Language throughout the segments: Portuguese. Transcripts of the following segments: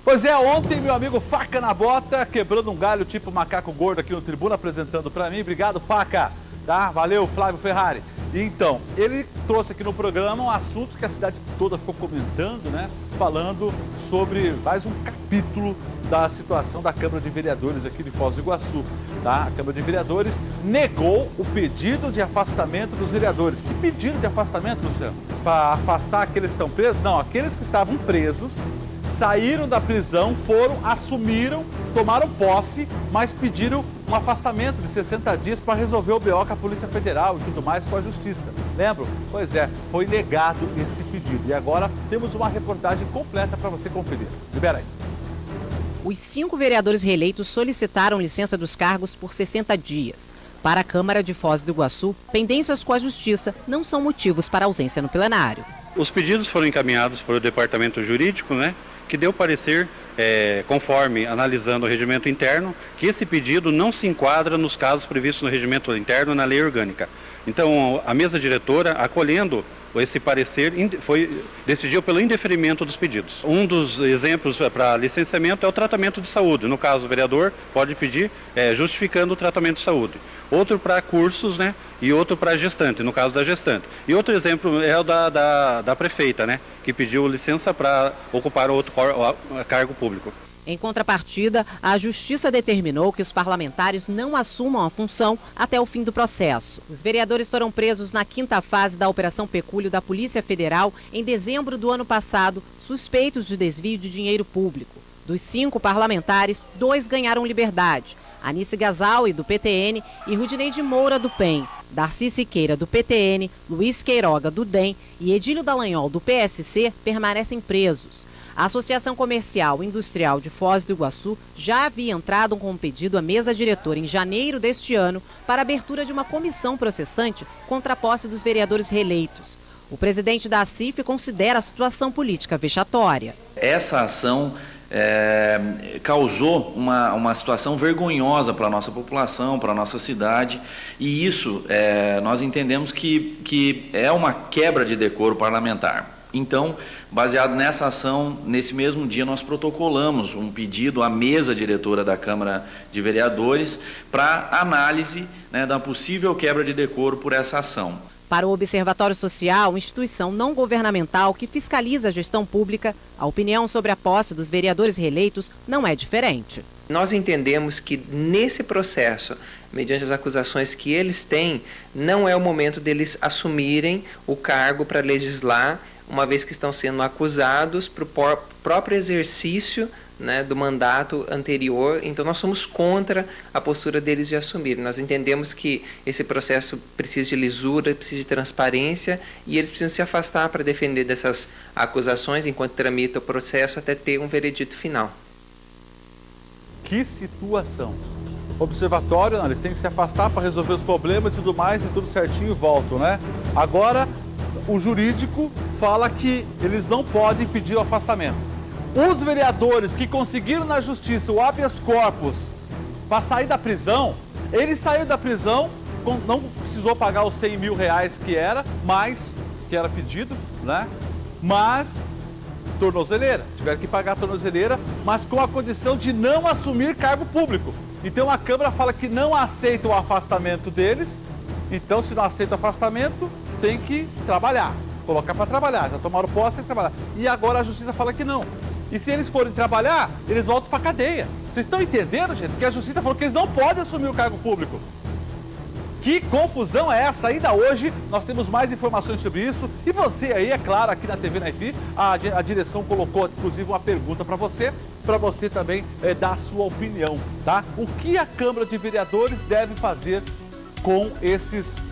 Pois é, ontem meu amigo Faca na Bota, quebrando um galho tipo macaco gordo aqui no Tribuna, apresentando para mim. Obrigado, Faca. Tá? Valeu, Flávio Ferrari. E então, ele trouxe aqui no programa um assunto que a cidade toda ficou comentando, né? Falando sobre mais um capítulo da situação da Câmara de Vereadores aqui de Foz do Iguaçu. Tá? A Câmara de Vereadores negou o pedido de afastamento dos vereadores. Que pedido de afastamento, Luciano? Para afastar aqueles que estão presos? Não, aqueles que estavam presos saíram da prisão, assumiram, tomaram posse, mas pediram um afastamento de 60 dias para resolver o BO com a Polícia Federal e tudo mais com a Justiça. Lembram? Pois é, foi negado este pedido. E agora temos uma reportagem completa para você conferir. Libera aí. Os 5 vereadores reeleitos solicitaram licença dos cargos por 60 dias. Para a Câmara de Foz do Iguaçu, pendências com a Justiça não são motivos para ausência no plenário. Os pedidos foram encaminhados para o Departamento Jurídico, que deu parecer, conforme analisando o regimento interno, que esse pedido não se enquadra nos casos previstos no regimento interno na lei orgânica. Então, a mesa diretora, acolhendo esse parecer, decidiu pelo indeferimento dos pedidos. Um dos exemplos para licenciamento é o tratamento de saúde. No caso, o vereador pode pedir justificando o tratamento de saúde. Outro para cursos, e outro para gestante, no caso da gestante. E outro exemplo é o da prefeita, que pediu licença para ocupar outro cargo público. Em contrapartida, a Justiça determinou que os parlamentares não assumam a função até o fim do processo. Os vereadores foram presos na 5ª fase da Operação Pecúlio da Polícia Federal em dezembro do ano passado, suspeitos de desvio de dinheiro público. Dos 5 parlamentares, 2 ganharam liberdade. Anice Gazaui, do PTN, e Rudineide Moura, do PEN. Darcy Siqueira, do PTN, Luiz Queiroga, do DEM e Edílio Dallagnol, do PSC, permanecem presos. A Associação Comercial e Industrial de Foz do Iguaçu já havia entrado com um pedido à mesa diretora em janeiro deste ano para a abertura de uma comissão processante contra a posse dos vereadores reeleitos. O presidente da ACIF considera a situação política vexatória. Essa ação causou uma situação vergonhosa para a nossa população, para a nossa cidade, e isso nós entendemos que é uma quebra de decoro parlamentar. Então, baseado nessa ação, nesse mesmo dia nós protocolamos um pedido à mesa diretora da Câmara de Vereadores para análise da possível quebra de decoro por essa ação. Para o Observatório Social, instituição não governamental que fiscaliza a gestão pública, a opinião sobre a posse dos vereadores reeleitos não é diferente. Nós entendemos que nesse processo, mediante as acusações que eles têm, não é o momento deles assumirem o cargo para legislar, uma vez que estão sendo acusados para o próprio exercício do mandato anterior. Então nós somos contra a postura deles de assumir. Nós entendemos que esse processo precisa de lisura, precisa de transparência, e eles precisam se afastar para defender dessas acusações enquanto tramita o processo até ter um veredito final. Que situação! Observatório, eles têm que se afastar para resolver os problemas e tudo mais, e tudo certinho e voltam, Agora, o jurídico fala que eles não podem pedir o afastamento. Os vereadores que conseguiram na justiça o habeas corpus para sair da prisão, ele saiu da prisão, não precisou pagar os 100 mil reais que era pedido, Mas tornozeleira, tiveram que pagar a tornozeleira, mas com a condição de não assumir cargo público. Então a Câmara fala que não aceita o afastamento deles, então se não aceita o afastamento, tem que trabalhar, colocar para trabalhar, já tomaram posse, tem que trabalhar. E agora a Justiça fala que não. E se eles forem trabalhar, eles voltam para a cadeia. Vocês estão entendendo, gente? Porque a Justiça falou que eles não podem assumir o cargo público. Que confusão é essa? Ainda hoje nós temos mais informações sobre isso. E você aí, é claro, aqui na TV Naipi, a direção colocou inclusive uma pergunta para você também dar a sua opinião, tá? O que a Câmara de Vereadores deve fazer com esses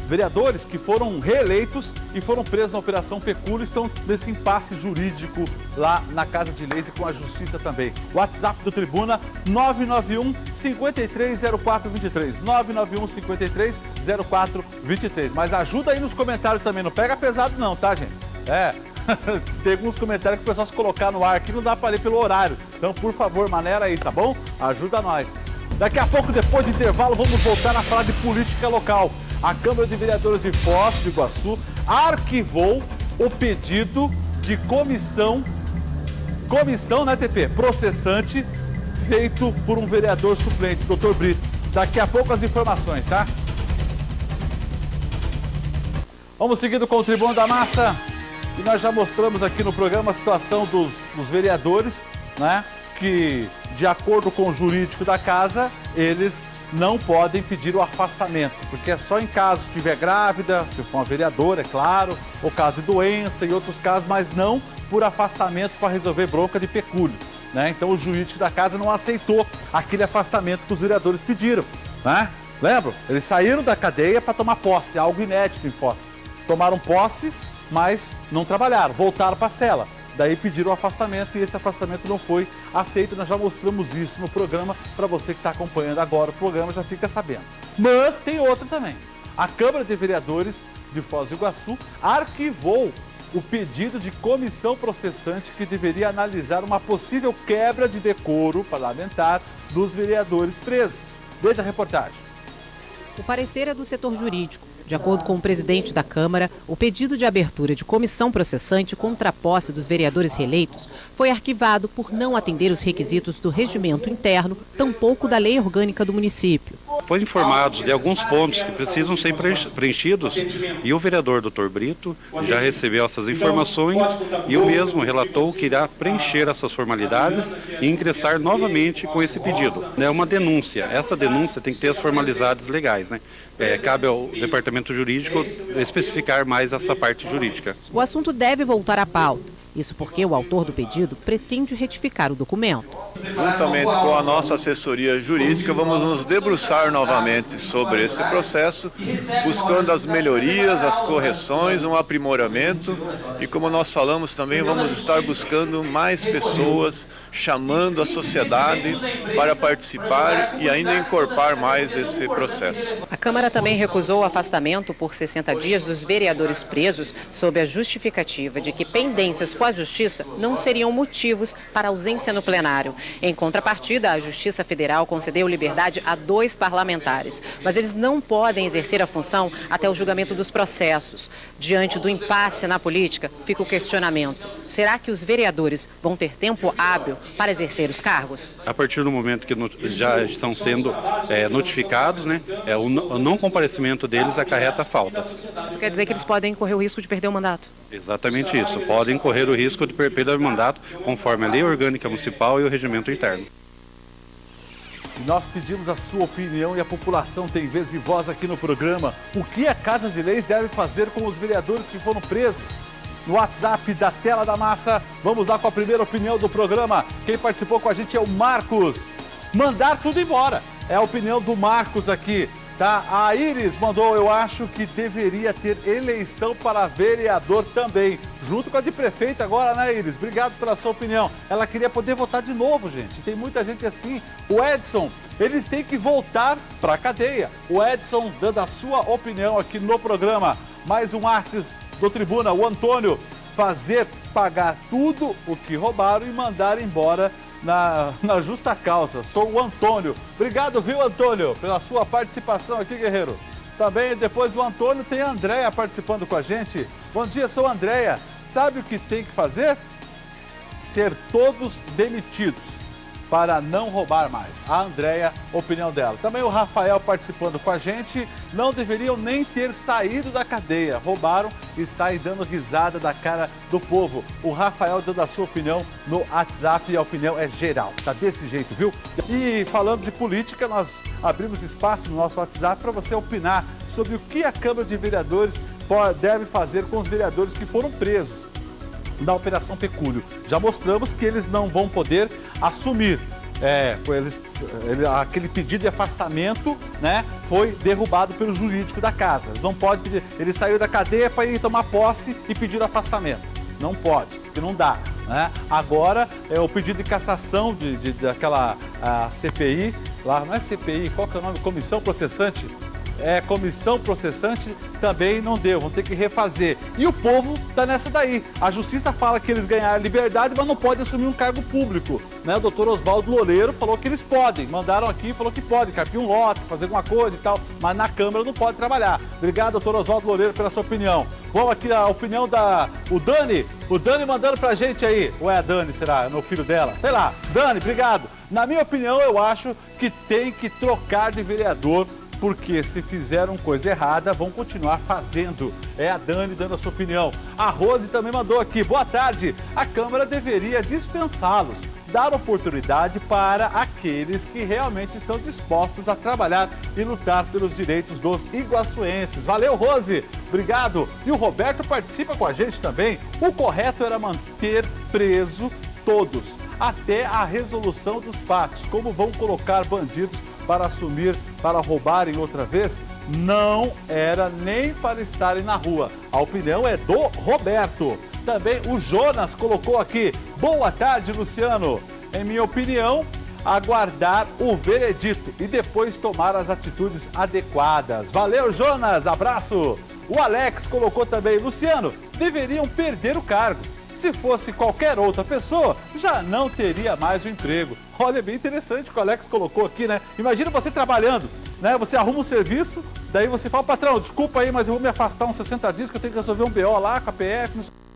vereadores que foram reeleitos e foram presos na Operação Pecúlio, estão nesse impasse jurídico lá na Casa de Leis e com a Justiça também. WhatsApp do Tribuna, 991-530423, 991-530423. Mas ajuda aí nos comentários também, não pega pesado não, tá, gente? Tem alguns comentários que o pessoal se colocar no ar aqui, não dá para ler pelo horário. Então, por favor, maneira aí, tá bom? Ajuda nós. Daqui a pouco, depois do intervalo, vamos voltar a falar de política local. A Câmara de Vereadores de Foz do Iguaçu arquivou o pedido de comissão comissão, né, TP? Processante, feito por um vereador suplente, Dr. Brito. Daqui a pouco as informações, tá? Vamos seguindo com o Tribuna da Massa. E nós já mostramos aqui no programa a situação dos vereadores, né? Que, de acordo com o jurídico da casa, eles não podem pedir o afastamento, porque é só em caso que estiver grávida, se for uma vereadora, é claro, ou caso de doença e outros casos, mas não por afastamento para resolver bronca de pecúlio, né? Então o jurídico da casa não aceitou aquele afastamento que os vereadores pediram, né? Lembram? Eles saíram da cadeia para tomar posse, algo inédito em Foz. Tomaram posse, mas não trabalharam, voltaram para a cela. Daí pediram o afastamento e esse afastamento não foi aceito. Nós já mostramos isso no programa, para você que está acompanhando agora o programa já fica sabendo. Mas tem outra também. A Câmara de Vereadores de Foz do Iguaçu arquivou o pedido de comissão processante que deveria analisar uma possível quebra de decoro parlamentar dos vereadores presos. Veja a reportagem. O parecer é do setor jurídico. De acordo com o presidente da Câmara, o pedido de abertura de comissão processante contra a posse dos vereadores reeleitos foi arquivado por não atender os requisitos do regimento interno, tampouco da lei orgânica do município. Foi informados de alguns pontos que precisam ser preenchidos e o vereador Dr. Brito já recebeu essas informações e o mesmo relatou que irá preencher essas formalidades e ingressar novamente com esse pedido. É uma denúncia. Essa denúncia tem que ter as formalidades legais, né? Cabe ao departamento jurídico especificar mais essa parte jurídica. O assunto deve voltar à pauta. Isso porque o autor do pedido pretende retificar o documento. Juntamente com a nossa assessoria jurídica, vamos nos debruçar novamente sobre esse processo, buscando as melhorias, as correções, um aprimoramento e, como nós falamos também, vamos estar buscando mais pessoas, chamando a sociedade para participar e ainda encorpar mais esse processo. A Câmara também recusou o afastamento por 60 dias dos vereadores presos sob a justificativa de que pendências com a Justiça não seriam motivos para ausência no plenário. Em contrapartida, a Justiça Federal concedeu liberdade a 2 parlamentares, mas eles não podem exercer a função até o julgamento dos processos. Diante do impasse na política, fica o questionamento. Será que os vereadores vão ter tempo hábil para exercer os cargos? A partir do momento que já estão sendo notificados, né, o não comparecimento deles acarreta faltas. Isso quer dizer que eles podem correr o risco de perder o mandato? Exatamente isso. Podem correr o risco de perder o mandato conforme a lei orgânica municipal e o regimento interno. Nós pedimos a sua opinião e a população tem vez e voz aqui no programa. O que a Casa de Leis deve fazer com os vereadores que foram presos? No WhatsApp da Tela da Massa, vamos lá com a primeira opinião do programa. Quem participou com a gente é o Marcos. Mandar tudo embora. É a opinião do Marcos aqui, tá? A Iris mandou, eu acho que deveria ter eleição para vereador também. Junto com a de prefeito agora, né, Iris? Obrigado pela sua opinião. Ela queria poder votar de novo, gente. Tem muita gente assim. O Edson, eles têm que voltar para a cadeia. O Edson dando a sua opinião aqui no programa. Mais um Artes do Tribuna, o Antônio, fazer pagar tudo o que roubaram e mandar embora na justa causa. Sou o Antônio. Obrigado, viu, Antônio, pela sua participação aqui, guerreiro. Também, depois do Antônio, tem a Andréia participando com a gente. Bom dia, sou a Andréia. Sabe o que tem que fazer? Ser todos demitidos para não roubar mais. A Andréia, opinião dela. Também o Rafael participando com a gente. Não deveriam nem ter saído da cadeia. Roubaram e saem dando risada da cara do povo. O Rafael dando a sua opinião no WhatsApp e a opinião é geral. Tá desse jeito, viu? E falando de política, nós abrimos espaço no nosso WhatsApp para você opinar sobre o que a Câmara de Vereadores deve fazer com os vereadores que foram presos na Operação Pecúlio. Já mostramos que eles não vão poder assumir. Aquele pedido de afastamento, né, foi derrubado pelo jurídico da casa. Não pode pedir. Ele saiu da cadeia para ir tomar posse e pedir afastamento. Não pode, porque não dá. Né? Agora, o pedido de cassação daquela CPI, lá não é CPI, qual que é o nome? Comissão processante. comissão processante também não deu, vão ter que refazer. E o povo tá nessa daí. A justiça fala que eles ganharam liberdade, mas não podem assumir um cargo público, né? O doutor Oswaldo Loureiro falou que eles podem, mandaram aqui e falou que pode, carpir um lote, fazer alguma coisa e tal, mas na Câmara não pode trabalhar. Obrigado, doutor Oswaldo Loureiro, pela sua opinião. Vamos aqui a opinião o Dani mandando pra gente aí, ou é a Dani, será? É meu filho dela? Sei lá. Dani, obrigado. Na minha opinião, eu acho que tem que trocar de vereador, porque se fizeram coisa errada, vão continuar fazendo. É a Dani dando a sua opinião. A Rose também mandou aqui. Boa tarde. A Câmara deveria dispensá-los, dar oportunidade para aqueles que realmente estão dispostos a trabalhar e lutar pelos direitos dos iguaçuenses. Valeu, Rose. Obrigado. E o Roberto participa com a gente também. O correto era manter preso todos, até a resolução dos fatos. Como vão colocar bandidos para assumir, para roubarem outra vez? Não era nem para estarem na rua. A opinião é do Roberto. Também o Jonas colocou aqui. Boa tarde, Luciano. Em minha opinião, aguardar o veredito e depois tomar as atitudes adequadas. Valeu, Jonas. Abraço. O Alex colocou também. Luciano, deveriam perder o cargo. Se fosse qualquer outra pessoa, já não teria mais o emprego. Olha, bem interessante o que o Alex colocou aqui, né? Imagina você trabalhando, né? Você arruma um serviço, daí você fala, patrão, desculpa aí, mas eu vou me afastar uns 60 dias que eu tenho que resolver um BO lá com a PF, não sei.